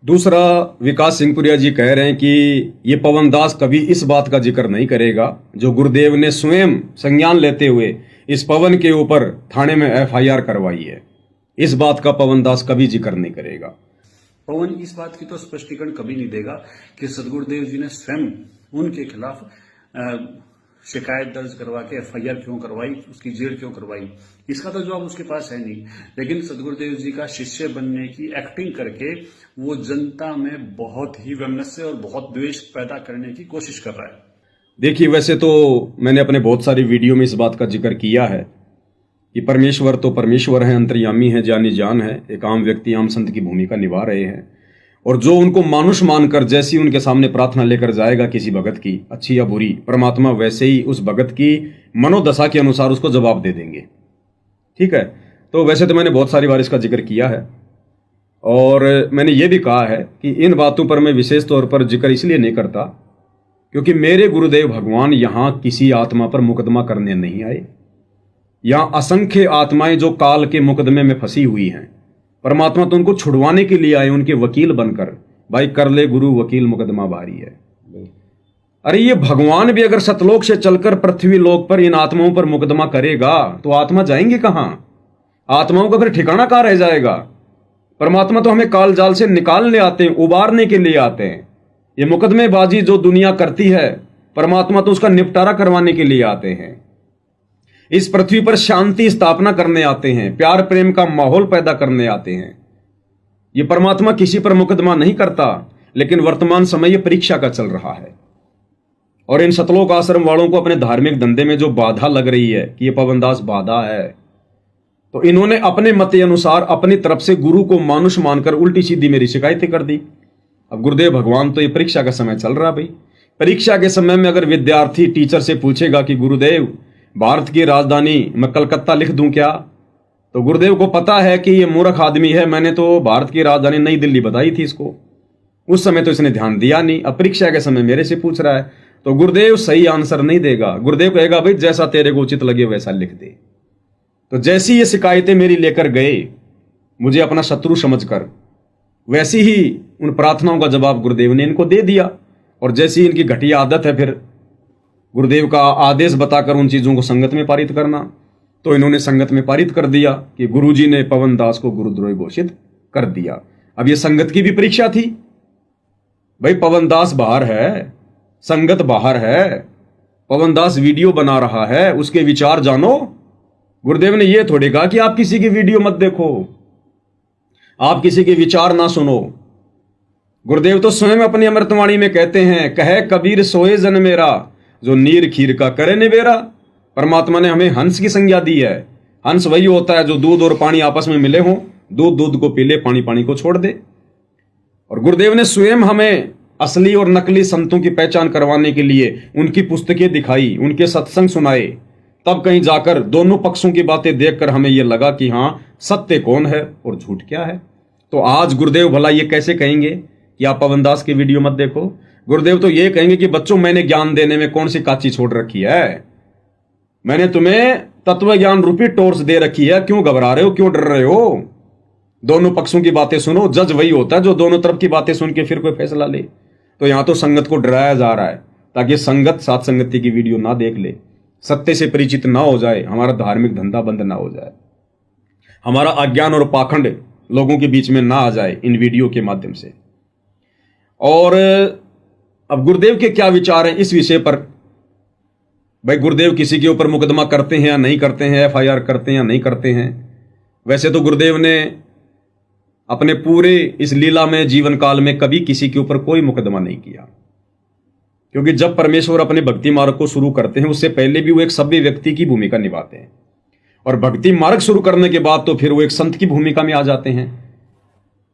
दूसरा, विकास सिंहपुरिया जी कह रहे हैं कि ये पवन दास कभी इस बात का जिक्र नहीं करेगा जो गुरुदेव ने स्वयं संज्ञान लेते हुए इस पवन के ऊपर थाने में एफआईआर करवाई है। इस बात का पवन दास कभी जिक्र नहीं करेगा। पवन इस बात की तो स्पष्टीकरण कभी नहीं देगा कि सदगुरुदेव जी ने स्वयं उनके खिलाफ शिकायत दर्ज करवा के एफआईआर क्यों करवाई, उसकी जेल क्यों करवाई। इसका तो जवाब उसके पास है नहीं। लेकिन सदगुरुदेव जी का शिष्य बनने की एक्टिंग करके वो जनता में बहुत ही वैमनस्य और बहुत द्वेष पैदा करने की कोशिश कर रहा है। देखिए, वैसे तो मैंने अपने बहुत सारी वीडियो में इस बात का जिक्र किया है कि परमेश्वर तो परमेश्वर है, अंतर्यामी है, जानी जान है, एक आम व्यक्ति आम संत की भूमिका निभा रहे हैं। और जो उनको मानुष मानकर जैसी उनके सामने प्रार्थना लेकर जाएगा किसी भगत की, अच्छी या बुरी, परमात्मा वैसे ही उस भगत की मनोदशा के अनुसार उसको जवाब दे देंगे। ठीक है। तो वैसे तो मैंने बहुत सारी बार इसका जिक्र किया है और मैंने ये भी कहा है कि इन बातों पर मैं विशेष तौर पर जिक्र इसलिए नहीं करता क्योंकि मेरे गुरुदेव भगवान यहां किसी आत्मा पर मुकदमा करने नहीं आए। यहां असंख्य आत्माएं जो काल के मुकदमे में फंसी हुई हैं, परमात्मा तो उनको छुड़वाने के लिए आए, उनके वकील बनकर। भाई कर ले गुरु वकील मुकदमा भारी है। अरे ये भगवान भी अगर सतलोक से चलकर पृथ्वी लोक पर इन आत्माओं पर मुकदमा करेगा तो आत्मा जाएंगे कहां? आत्माओं का फिर ठिकाना कहां रह जाएगा? परमात्मा तो हमें काल जाल से निकालने आते हैं, उबारने के लिए आते हैं। ये मुकदमेबाजी जो दुनिया करती है, परमात्मा तो उसका निपटारा करवाने के लिए आते हैं। इस पृथ्वी पर शांति स्थापना करने आते हैं, प्यार प्रेम का माहौल पैदा करने आते हैं। ये परमात्मा किसी पर मुकदमा नहीं करता, लेकिन वर्तमान समय ये परीक्षा का चल रहा है। और इन सतलोक आश्रम वालों को अपने धार्मिक धंधे में जो बाधा लग रही है कि ये पवन दास बाधा है, तो इन्होंने अपने मत अनुसार अपनी तरफ से गुरु को मानुष मानकर उल्टी सीधी मेरी शिकायतें कर दी। अब गुरुदेव भगवान तो ये परीक्षा का समय चल रहा। भाई परीक्षा के समय में अगर विद्यार्थी टीचर से पूछेगा कि गुरुदेव भारत की राजधानी मैं कलकत्ता लिख दूं क्या, तो गुरुदेव को पता है कि ये मूर्ख आदमी है, मैंने तो भारत की राजधानी नई दिल्ली बताई थी इसको। उस समय तो इसने ध्यान दिया नहीं। अब परीक्षा के समय मेरे से पूछ रहा है, तो गुरुदेव सही आंसर नहीं देगा। गुरुदेव कहेगा भाई जैसा तेरे को उचित लगे वैसा लिख दे। तो जैसी ये शिकायतें मेरी लेकर गए मुझे अपना शत्रु समझकर, वैसी ही उन प्रार्थनाओं का जवाब गुरुदेव ने इनको दे दिया। और जैसी इनकी घटिया आदत है फिर गुरुदेव का आदेश बताकर उन चीजों को संगत में पारित करना, तो इन्होंने संगत में पारित कर दिया कि गुरुजी ने पवन दास को गुरुद्रोही घोषित कर दिया। अब ये संगत की भी परीक्षा थी। भाई पवन दास बाहर है, संगत बाहर है, पवन दास वीडियो बना रहा है, उसके विचार जानो। गुरुदेव ने यह थोड़ी कहा कि आप किसी की वीडियो मत देखो, आप किसी के विचार ना सुनो। गुरुदेव तो स्वयं अपनी अमृतवाणी में कहते हैं, कहे कबीर सोए जन मेरा, जो नीर खीर का करे निबेरा। परमात्मा ने हमें हंस की संज्ञा दी है। हंस वही होता है जो दूध और पानी आपस में मिले हों, दूध दूध को पी ले, पानी पानी को छोड़ दे। और गुरुदेव ने स्वयं हमें असली और नकली संतों की पहचान करवाने के लिए उनकी पुस्तकें दिखाई, उनके सत्संग सुनाए। तब कहीं जाकर दोनों पक्षों की बातें देखकर हमें यह लगा कि हां सत्य कौन है और झूठ क्या है। तो आज गुरुदेव भला ये कैसे कहेंगे कि आप पवन दास की वीडियो मत देखो? गुरुदेव तो ये कहेंगे कि बच्चों मैंने ज्ञान देने में कौन सी काची छोड़ रखी है, मैंने तुम्हें तत्व ज्ञान रूपी टॉर्च दे रखी है, क्यों घबरा रहे हो, क्यों डर रहे हो? दोनों पक्षों की बातें सुनो। जज वही होता है जो दोनों तरफ की बातें सुन के फिर कोई फैसला ले। तो यहां तो संगत को डराया जा रहा है ताकि संगत सात संगति की वीडियो ना देख ले, सत्य से परिचित ना हो जाए, हमारा धार्मिक धंधा बंद ना हो जाए, हमारा अज्ञान और पाखंड लोगों के बीच में ना आ जाए इन वीडियो के माध्यम से। और अब गुरुदेव के क्या विचार हैं इस विषय पर? भाई गुरुदेव किसी के ऊपर मुकदमा करते हैं या नहीं करते हैं, एफआईआर करते हैं या नहीं करते हैं? वैसे तो गुरुदेव ने अपने पूरे इस लीला में जीवन काल में कभी किसी के ऊपर कोई मुकदमा नहीं किया, क्योंकि जब परमेश्वर अपने भक्ति मार्ग को शुरू करते हैं उससे पहले भी वो एक सभ्य व्यक्ति की भूमिका निभाते हैं, और भक्ति मार्ग शुरू करने के बाद तो फिर वो एक संत की भूमिका में आ जाते हैं।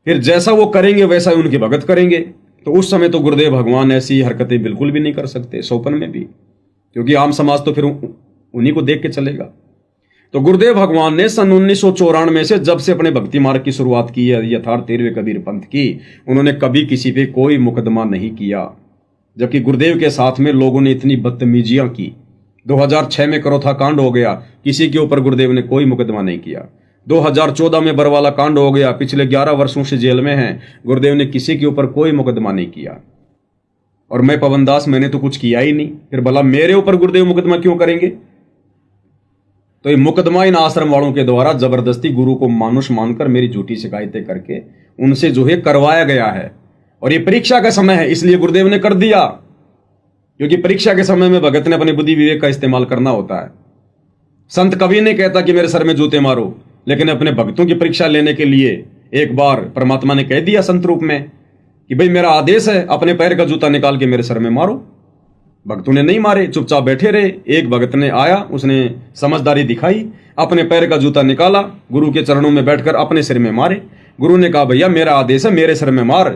फिर जैसा वो करेंगे वैसा ही उनकी भगत करेंगे। तो उस समय तो गुरुदेव भगवान ऐसी हरकतें बिल्कुल भी नहीं कर सकते, सोपन में भी, क्योंकि आम समाज तो फिर उन्हीं को देख के चलेगा। तो गुरुदेव भगवान ने सन 1994 से जब से अपने भक्ति मार्ग की शुरुआत की है, यथार्थ 13वें कबीर पंथ की, उन्होंने कभी किसी पे कोई मुकदमा नहीं किया। जबकि गुरुदेव के साथ में लोगों ने इतनी बदतमीजियां की। 2006 में करोथा कांड हो गया, किसी के ऊपर गुरुदेव ने कोई मुकदमा नहीं किया। 2014 में बरवाला कांड हो गया, पिछले 11 वर्षों से जेल में हैं। गुरुदेव ने किसी के ऊपर कोई मुकदमा नहीं किया। और मैं पवन दास, मैंने तो कुछ किया ही नहीं, फिर भला मेरे ऊपर गुरुदेव मुकदमा क्यों करेंगे? तो ये मुकदमा इन आश्रम वालों के द्वारा जबरदस्ती गुरु को मानुष मानकर मेरी झूठी शिकायतें करके उनसे जो है करवाया गया है। और ये परीक्षा का समय है, इसलिए गुरुदेव ने कर दिया, क्योंकि परीक्षा के समय में भगत ने अपनी बुद्धि विवेक का इस्तेमाल करना होता है। संत कभी नहीं कहता कि मेरे सर में जूते मारो, लेकिन अपने भक्तों की परीक्षा लेने के लिए एक बार परमात्मा ने कह दिया संत रूप में कि भाई मेरा आदेश है, अपने पैर का जूता निकाल के मेरे सर में मारो। भक्तों ने नहीं मारे, चुपचाप बैठे रहे। एक भगत ने आया, उसने समझदारी दिखाई, अपने पैर का जूता निकाला, गुरु के चरणों में बैठकर अपने सिर में मारे। गुरु ने कहा भैया मेरा आदेश है, मेरे सिर में मार।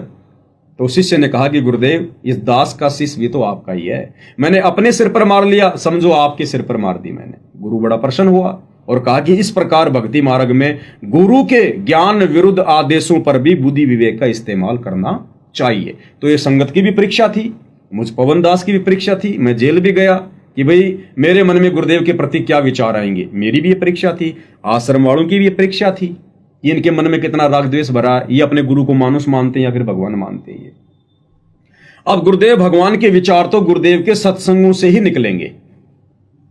तो शिष्य ने कहा कि गुरुदेव इस दास का शिष्य भी तो आपका ही है, मैंने अपने सिर पर मार लिया, समझो आपके सिर पर मार दी मैंने। गुरु बड़ा प्रसन्न हुआ और कहा कि इस प्रकार भक्ति मार्ग में गुरु के ज्ञान विरुद्ध आदेशों पर भी बुद्धि विवेक का इस्तेमाल करना चाहिए। तो ये संगत की भी परीक्षा थी, मुझ पवन दास की भी परीक्षा थी। मैं जेल भी गया कि भाई मेरे मन में गुरुदेव के प्रति क्या विचार आएंगे, मेरी भी ये परीक्षा थी। आश्रम वालों की भी ये परीक्षा थी कि इनके मन में कितना राग द्वेष भरा, ये अपने गुरु को मानुष मानते हैं या फिर भगवान मानते हैं। अब गुरुदेव भगवान के विचार तो गुरुदेव के सत्संगों से ही निकलेंगे।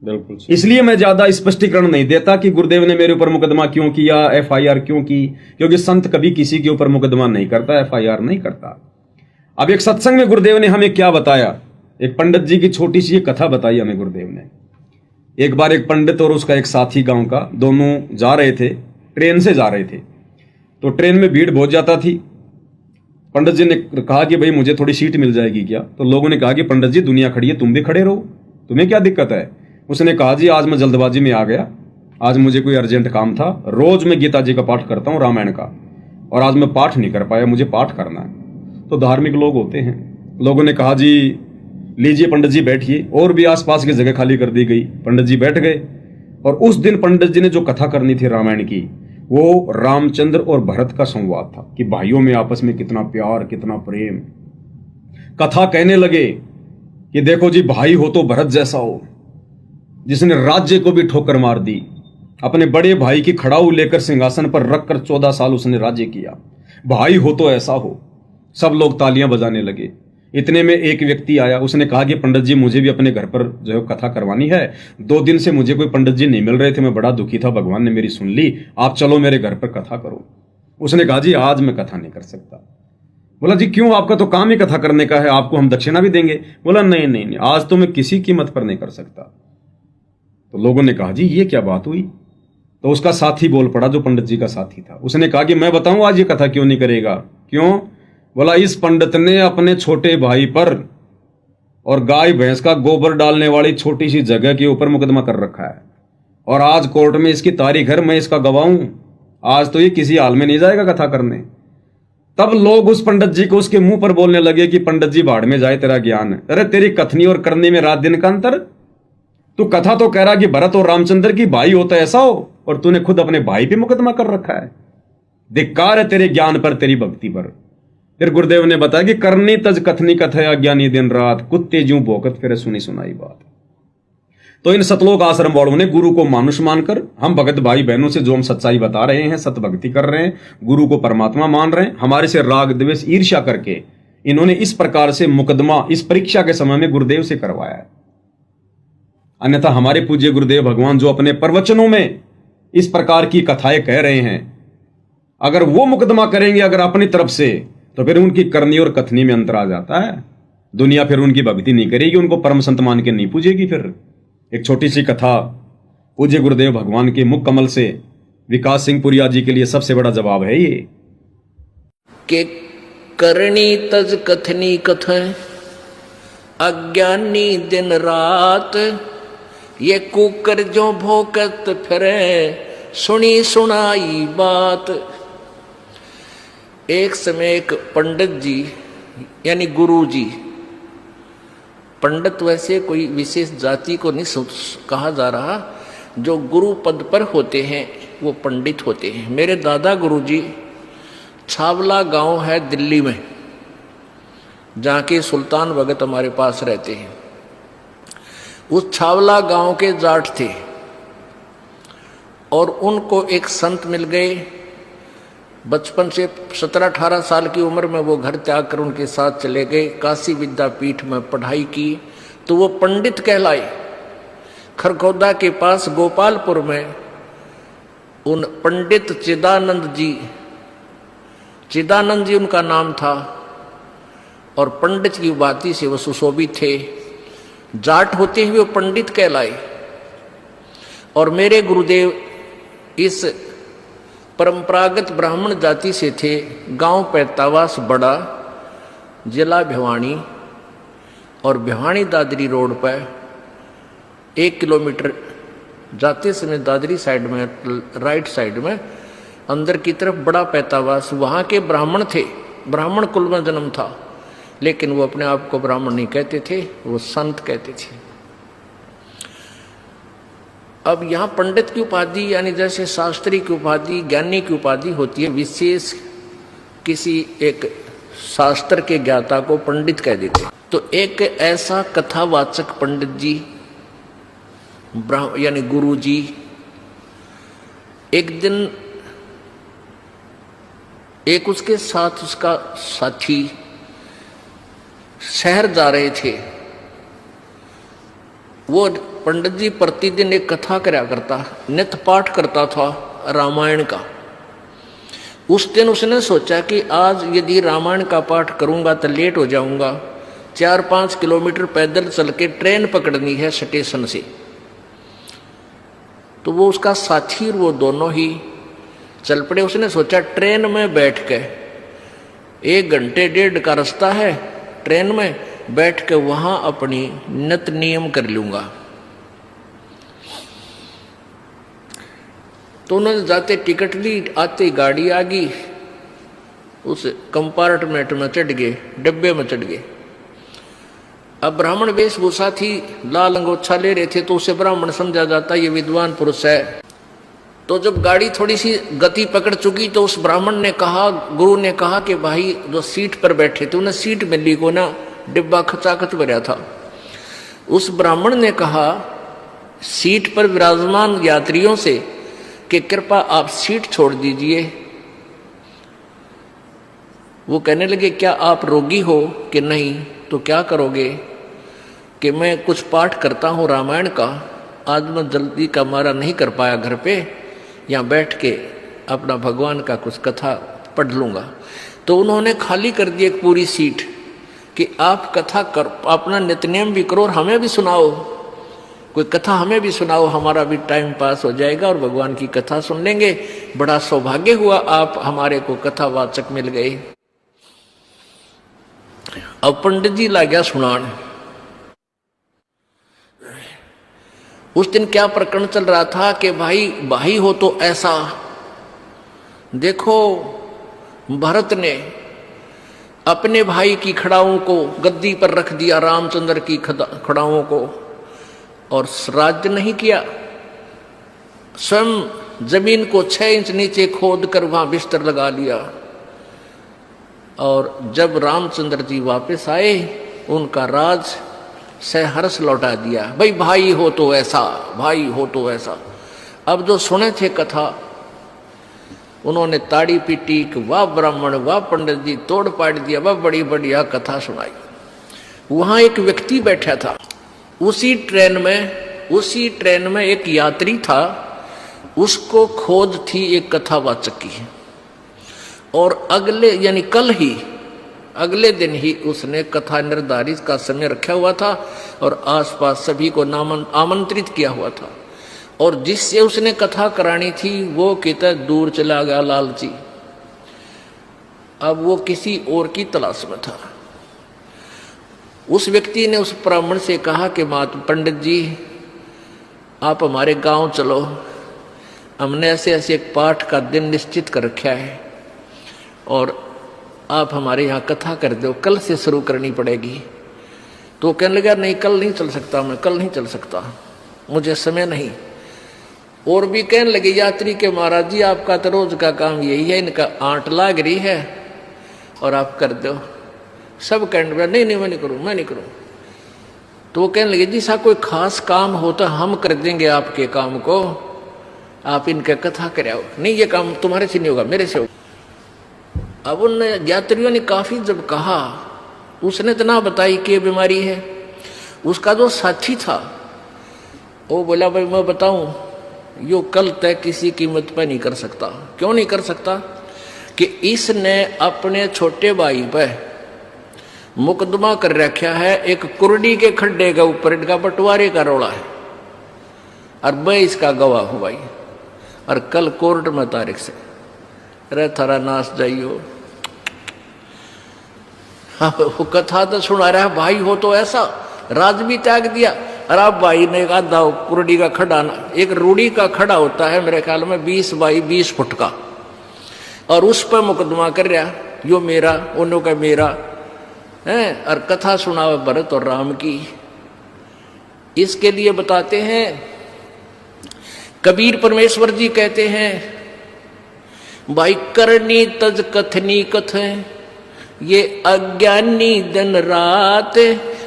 बिल्कुल। इसलिए मैं ज्यादा स्पष्टीकरण नहीं देता कि गुरुदेव ने मेरे ऊपर मुकदमा क्यों किया, एफआईआर क्यों की, क्योंकि संत कभी किसी के ऊपर मुकदमा नहीं करता, एफआईआर नहीं करता। अब एक सत्संग में गुरुदेव ने हमें क्या बताया, एक पंडित जी की छोटी सी कथा बताई हमें गुरुदेव ने। एक बार एक पंडित और उसका एक साथी गांव का, दोनों जा रहे थे, ट्रेन से जा रहे थे। तो ट्रेन में भीड़ बहुत ज्यादा थी। पंडित जी ने कहा कि भाई मुझे थोड़ी सीट मिल जाएगी क्या? तो लोगों ने कहा कि पंडित जी दुनिया खड़ी है, तुम भी खड़े रहो, तुम्हें क्या दिक्कत है? उसने कहा जी आज मैं जल्दबाजी में आ गया, आज मुझे कोई अर्जेंट काम था। रोज मैं गीता जी का पाठ करता हूँ, रामायण का, और आज मैं पाठ नहीं कर पाया, मुझे पाठ करना है। तो धार्मिक लोग होते हैं, लोगों ने कहा जी लीजिए पंडित जी बैठिए, और भी आसपास की जगह खाली कर दी गई। पंडित जी बैठ गए और उस दिन पंडित जी ने जो कथा करनी थी रामायण की, वो रामचंद्र और भरत का संवाद था कि भाइयों में आपस में कितना प्यार, कितना प्रेम। कथा कहने लगे कि देखो जी भाई हो तो भरत जैसा हो, जिसने राज्य को भी ठोकर मार दी, अपने बड़े भाई की खड़ाऊ लेकर सिंहासन पर रखकर 14 साल उसने राज्य किया। भाई हो तो ऐसा हो। सब लोग तालियां बजाने लगे। इतने में एक व्यक्ति आया, उसने कहा कि पंडित जी मुझे भी अपने घर पर जो है कथा करवानी है, 2 दिन से मुझे कोई पंडित जी नहीं मिल रहे थे, मैं बड़ा दुखी था, भगवान ने मेरी सुन ली, आप चलो मेरे घर पर कथा करो। उसने कहा जी आज मैं कथा नहीं कर सकता। बोला जी क्यों? आपका तो काम ही कथा करने का है, आपको हम दक्षिणा भी देंगे। बोला नहीं नहीं नहीं, आज तो मैं किसी कीमत पर नहीं कर सकता। तो लोगों ने कहा जी ये क्या बात हुई? तो उसका साथी बोल पड़ा, जो पंडित जी का साथी था। उसने कहा कि मैं बताऊं आज ये कथा क्यों नहीं करेगा? क्यों? बोला इस पंडित ने अपने छोटे भाई पर और गाय भैंस का गोबर डालने वाली छोटी सी जगह के ऊपर मुकदमा कर रखा है, और आज कोर्ट में इसकी तारीख है, मैं इसका गवाह हूं। आज तो ये किसी हाल में नहीं जाएगा कथा करने। तब लोग उस पंडित जी को उसके मुंह पर बोलने लगे कि पंडित जी भाड़ में जाए, तेरा ज्ञान है। अरे तेरी कथनी और करने में रात दिन का अंतर। तू कथा तो कह रहा कि भरत और रामचंद्र की भाई होता ऐसा हो, और तूने खुद अपने भाई पे मुकदमा कर रखा है। धिक्कार है तेरे ज्ञान पर, तेरी भक्ति पर। फिर गुरुदेव ने बताया कि करनी तज कथनी कथा अज्ञानी दिन रात, कुत्ते ज्यों भौंकत फिरे सुनी सुनाई बात। तो इन सतलोक आश्रम वालों ने गुरु को मानुष मानकर, हम भगत भाई बहनों से जो हम सच्चाई बता रहे हैं, सत भक्ति कर रहे हैं, गुरु को परमात्मा मान रहे हैं, हमारे से राग द्वेष ईर्ष्या करके इन्होंने इस प्रकार से मुकदमा इस परीक्षा के समय में गुरुदेव से करवाया है। अन्यथा हमारे पूज्य गुरुदेव भगवान जो अपने प्रवचनों में इस प्रकार की कथाएं कह रहे हैं, अगर वो मुकदमा करेंगे अगर अपनी तरफ से, तो फिर उनकी करनी और कथनी में अंतर आ जाता है। दुनिया फिर उनकी भक्ति नहीं करेगी, उनको परम संत मान के नहीं पूजेगी। फिर एक छोटी सी कथा पूज्य गुरुदेव भगवान के मुख कमल से विकास सिंह पुरिया जी के लिए सबसे बड़ा जवाब है ये कि करनी तज कथनी कथा अज्ञानी दिन रात, ये कुकर जो भोकत फिरे सुनी सुनाई बात। एक समय एक पंडित जी यानी गुरु जी, पंडित वैसे कोई विशेष जाति को नहीं कहा जा रहा, जो गुरु पद पर होते हैं वो पंडित होते हैं। मेरे दादा गुरु जी छावला गांव है दिल्ली में, जहाँ के सुल्तान भगत हमारे पास रहते हैं। उस छावला गांव के जाट थे, और उनको एक संत मिल गए। बचपन से 17-18 साल की उम्र में वो घर त्याग कर उनके साथ चले गए, काशी विद्यापीठ में पढ़ाई की, तो वो पंडित कहलाए। खरगोदा के पास गोपालपुर में उन पंडित चिदानंद जी उनका नाम था, और पंडित की उपाधि से वो सुशोभित थे। जाट होते हुए वो पंडित कहलाए। और मेरे गुरुदेव इस परंपरागत ब्राह्मण जाति से थे। गांव पैतावास बड़ा, जिला भिवानी, और भिवानी दादरी रोड पर 1 किलोमीटर जाते समय दादरी साइड में, राइट साइड में अंदर की तरफ बड़ा पैतावास, वहां के ब्राह्मण थे। ब्राह्मण कुल में जन्म था, लेकिन वो अपने आप को ब्राह्मण नहीं कहते थे, वो संत कहते थे। अब यहाँ पंडित की उपाधि, यानी जैसे शास्त्री की उपाधि, ज्ञानी की उपाधि होती है, विशेष किसी एक शास्त्र के ज्ञाता को पंडित कह देते। तो एक ऐसा कथावाचक पंडित जी, यानी गुरु जी, एक दिन एक उसके साथ उसका साथी शहर जा रहे थे। वो पंडित जी प्रतिदिन एक कथा करया करता, नित्य पाठ करता था रामायण का। उस दिन उसने सोचा कि आज यदि रामायण का पाठ करूंगा तो लेट हो जाऊंगा, 4-5 किलोमीटर पैदल चल के ट्रेन पकड़नी है स्टेशन से। तो वो उसका साथी और वो दोनों ही चल पड़े। उसने सोचा ट्रेन में बैठ के 1 घंटे 1.5 का रास्ता है, ट्रेन में बैठ के वहां अपनी नित्य नियम कर लूंगा। तो उन्होंने जाते टिकट ली, आते गाड़ी आ गई, उस कंपार्टमेंट में चढ़ गए, डब्बे में चढ़ गए। अब ब्राह्मण वेशभूषा थी, लाल अंगोछा ले रहे थे, तो उसे ब्राह्मण समझा जाता, ये विद्वान पुरुष है। तो जब गाड़ी थोड़ी सी गति पकड़ चुकी तो उस ब्राह्मण ने कहा, गुरु ने कहा कि भाई जो सीट पर बैठे थे उन्हें सीट मिली को ना, डिब्बा खचाखच भरा था। उस ब्राह्मण ने कहा सीट पर विराजमान यात्रियों से कि कृपा आप सीट छोड़ दीजिए। वो कहने लगे क्या आप रोगी हो कि नहीं? तो क्या करोगे? कि मैं कुछ पाठ करता हूँ रामायण का, आज मैं जल्दी का मारा नहीं कर पाया घर पे, यहाँ बैठ के अपना भगवान का कुछ कथा पढ़ लूँगा। तो उन्होंने खाली कर दी एक पूरी सीट कि आप कथा कर, अपना नित्यनेम भी करो और हमें भी सुनाओ, कोई कथा हमें भी सुनाओ, हमारा भी टाइम पास हो जाएगा और भगवान की कथा सुन लेंगे। बड़ा सौभाग्य हुआ आप हमारे को कथावाचक मिल गए। अब पंडित जी ला गया सुनान। उस दिन क्या प्रकरण चल रहा था कि भाई हो तो ऐसा। देखो भरत ने अपने भाई की खड़ाओं को गद्दी पर रख दिया, रामचंद्र की खड़ाओं को, और राज्य नहीं किया। स्वयं जमीन को 6 इंच नीचे खोद कर वहां बिस्तर लगा लिया। और जब रामचंद्र जी वापस आए उनका राज सहर्ष लौटा दिया। भाई हो तो ऐसा, भाई हो तो ऐसा। अब जो सुने थे कथा उन्होंने ताड़ी पीटी कि वाह ब्राह्मण, वाह पंडित जी, तोड़ पाड़ दिया, वाह बड़ी बढ़िया कथा सुनाई। वहां एक व्यक्ति बैठा था, उसी ट्रेन में एक यात्री था, उसको खोज थी एक कथावाचक की। और अगले दिन ही उसने कथा निर्धारित का समय रखा हुआ था और आसपास सभी को आमंत्रित किया हुआ था। और जिससे उसने कथा करानी थी वो कितना दूर चला गया लालची। अब वो किसी और की तलाश में था। उस व्यक्ति ने उस ब्राह्मण से कहा कि पंडित जी आप हमारे गांव चलो, हमने ऐसे एक पाठ का दिन निश्चित कर रखा है और आप हमारे यहाँ कथा कर दो, कल से शुरू करनी पड़ेगी। तो कहने लगा नहीं कल नहीं चल सकता, मैं कल नहीं चल सकता, मुझे समय नहीं। और भी कहने लगे यात्री के महाराज जी आपका तो रोज का काम यही है, इनका आंट लाग रही है और आप कर दो। सब कहने लगे नहीं मैं नहीं करूँ। तो वो कहने लगे जी सा कोई खास काम हो तो हम कर देंगे आपके काम को, आप इनके कथा कराओ। नहीं, ये काम तुम्हारे से नहीं होगा, मेरे से होगा। अब उन यात्रियों ने काफी जब कहा, उसने तो ना बताई कि बीमारी है। उसका जो साथी था वो बोला, भाई मैं बताऊं, यो कल तय किसी कीमत पर नहीं कर सकता। क्यों नहीं कर सकता? कि इसने अपने छोटे भाई पर मुकदमा कर रखा है, एक कुर्डी के खड्डे के ऊपर इनका बंटवारे का रोला है, और मैं इसका गवाह हूं भाई। और कल कोर्ट में तारीख से रे थारा नाश जाइयो। हाँ, वो कथा तो सुना रहा भाई, हो तो ऐसा राज भी त्याग दिया। और आप भाई ने कहा दाओ कुर्डी का खड़ा, एक रूढ़ी का खड़ा होता है मेरे ख्याल में 20 बाई 20 फुट का, और उस पर मुकदमा कर रहा, यो मेरा, उन्हों का मेरा है। और कथा सुनावे भरत और राम की। इसके लिए बताते हैं कबीर परमेश्वर जी कहते हैं, भाई करनी तज कथनी कथ, ये अज्ञानी दिन रात,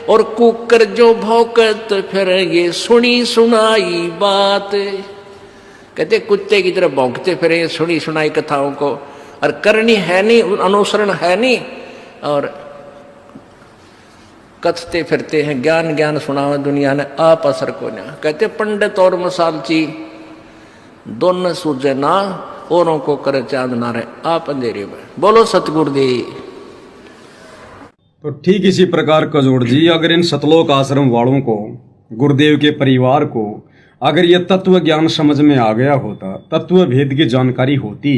और कुकर जो भौंकत फिर ये सुनी सुनाई बात। कहते कुत्ते की तरह भौंकते फिरे सुनी सुनाई कथाओं को, और करनी है नहीं, अनुसरण है नहीं, और कथते फिरते हैं, ज्ञान ज्ञान सुनावे दुनिया ने, आप असर को ना। कहते पंडित और मसालची दोनों सूझे ना, औरों को करे चांद ना रहे, आप अंधेरे में। बोलो सतगुरुदेव। तो ठीक इसी प्रकार कजोड़ जी, अगर इन सतलोक आश्रम वालों को, गुरुदेव के परिवार को, अगर ये तत्व ज्ञान समझ में आ गया होता, तत्व भेद की जानकारी होती,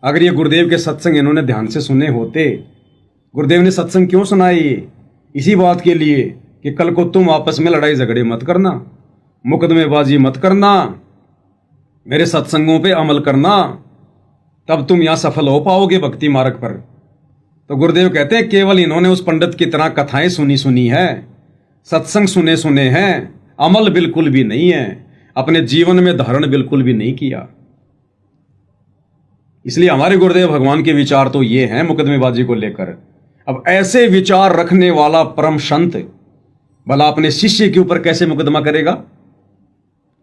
अगर ये गुरुदेव के सत्संग इन्होंने ध्यान से सुने होते। गुरुदेव ने सत्संग क्यों सुनाए? इसी बात के लिए कि कल को तुम आपस में लड़ाई झगड़े मत करना, मुकदमेबाजी मत करना, मेरे सत्संगों पे अमल करना, तब तुम यहां सफल हो पाओगे भक्ति मार्ग पर। तो गुरुदेव कहते हैं केवल इन्होंने उस पंडित की तरह कथाएं सुनी है, सत्संग सुने हैं, अमल बिल्कुल भी नहीं है, अपने जीवन में धारण बिल्कुल भी नहीं किया। इसलिए हमारे गुरुदेव भगवान के विचार तो ये हैं मुकदमेबाजी को लेकर। अब ऐसे विचार रखने वाला परम संत भला अपने शिष्य के ऊपर कैसे मुकदमा करेगा?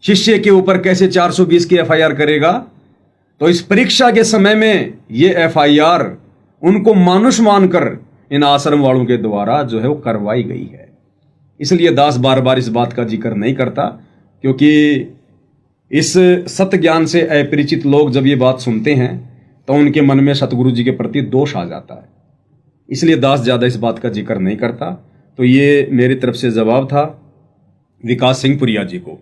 शिष्य के ऊपर कैसे 420 की एफआईआर करेगा? तो इस परीक्षा के समय में ये एफआईआर उनको मानुष मानकर इन आश्रम वालों के द्वारा जो है वो करवाई गई है। इसलिए दास बार बार इस बात का जिक्र नहीं करता, क्योंकि इस सत्य ज्ञान से अपरिचित लोग जब ये बात सुनते हैं तो उनके मन में सतगुरु जी के प्रति दोष आ जाता है। इसलिए दास ज्यादा इस बात का जिक्र नहीं करता। तो ये मेरी तरफ से जवाब था विकास सिंह पुरिया जी को।